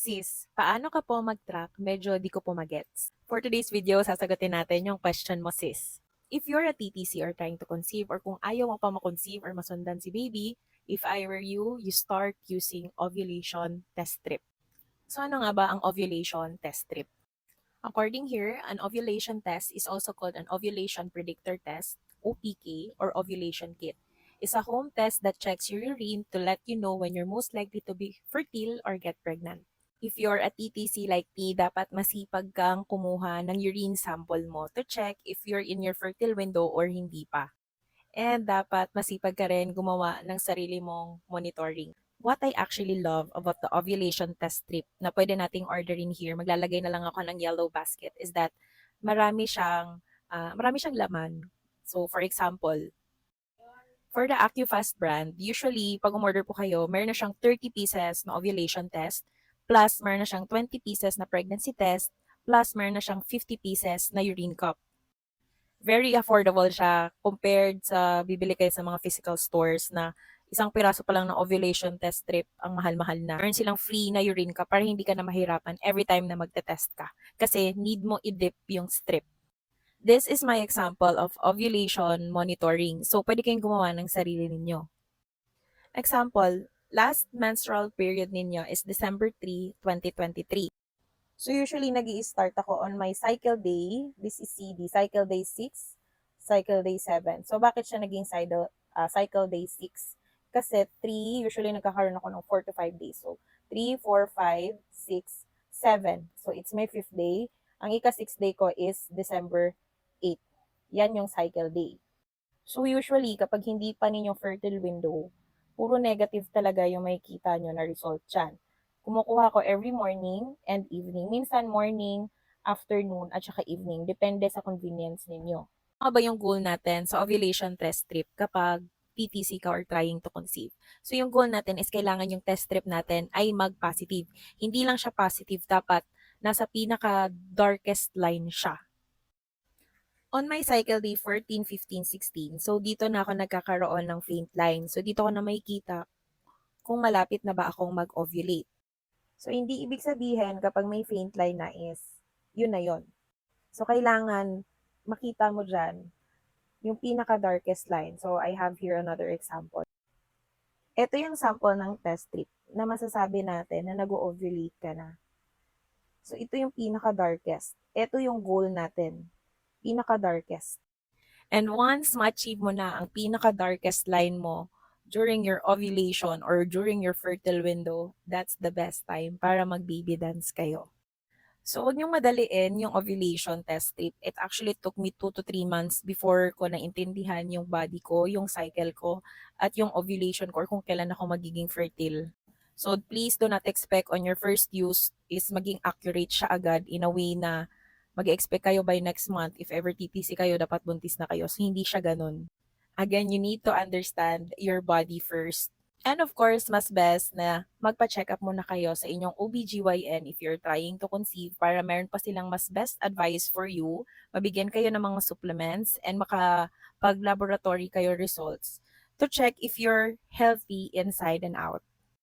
Sis, paano ka po mag-track? Medyo di ko po magets. For today's video, sasagutin natin yung question mo, sis. If you're a TTC or trying to conceive or kung ayaw mo pa makonceive or masundan si baby, if I were you, you start using ovulation test strip. So ano nga ba ang ovulation test strip? According here, an ovulation test is also called an ovulation predictor test, OPK, or ovulation kit. It's a home test that checks your urine to let you know when you're most likely to be fertile or get pregnant. If you're a TTC like me, dapat masipag kang kumuha ng urine sample mo to check if you're in your fertile window or hindi pa. And dapat masipag ka rin gumawa ng sarili mong monitoring. What I actually love about the ovulation test strip na pwede nating orderin here, maglalagay na lang ako ng yellow basket, is that marami siyang laman. So for example, for the AccuFast brand, usually pag umorder po kayo, meron na siyang 30 pieces na ovulation test, plus meron na siyang 20 pieces na pregnancy test, plus meron na siyang 50 pieces na urine cup. Very affordable siya compared sa bibili kayo sa mga physical stores na isang piraso pa lang ng ovulation test strip ang mahal-mahal na. Meron silang free na urine cup para hindi ka na mahirapan every time na magte-test ka. Kasi need mo i-dip yung strip. This is my example of ovulation monitoring. So, pwede kayong gumawa ng sarili ninyo. Example, last menstrual period ninyo is December 3, 2023. So, usually, nag-i-start ako on my cycle day. This is CD, cycle day 6, cycle day 7. So, bakit siya naging cycle day 6? Kasi 3, usually nagkakaroon ako ng 4 to 5 days. So, 3, 4, 5, 6, 7. So, it's my 5th day. Ang ika-6th day ko is December 8. Yan yung cycle day. So usually, kapag hindi pa ninyo fertile window, puro negative talaga yung makikita nyo na result dyan. Kumukuha ko every morning and evening. Minsan morning, afternoon, at saka evening. Depende sa convenience ninyo. Ano ba yung goal natin sa ovulation test strip kapag PTC ka or trying to conceive? So yung goal natin is kailangan yung test strip natin ay mag-positive. Hindi lang siya positive, dapat nasa pinaka-darkest line siya. On my cycle day 14, 15, 16, so dito na ako nagkakaroon ng faint line. So dito ko na makikita kung malapit na ba akong mag-ovulate. So hindi ibig sabihin kapag may faint line na is, yun na yun. So kailangan makita mo dyan yung pinaka-darkest line. So I have here another example. Ito yung sample ng test strip na masasabi natin na nag-ovulate ka na. So ito yung pinaka-darkest. Ito yung goal natin. Pinaka-darkest. And once ma-achieve mo na ang pinaka-darkest line mo during your ovulation or during your fertile window, that's the best time para mag-baby dance kayo. So, huwag niyong madaliin yung ovulation test strip. It actually took me 2 to 3 months before ko naintindihan yung body ko, yung cycle ko, at yung ovulation ko or kung kailan ako magiging fertile. So, please do not expect on your first use is maging accurate siya agad in a way na mag-expect kayo by next month, if ever TTC kayo, dapat buntis na kayo. So, hindi siya ganun. Again, you need to understand your body first. And of course, mas best na magpa-check up muna kayo sa inyong OBGYN if you're trying to conceive para meron pa silang mas best advice for you, mabigyan kayo ng mga supplements, and makapag-laboratory kayo results to check if you're healthy inside and out.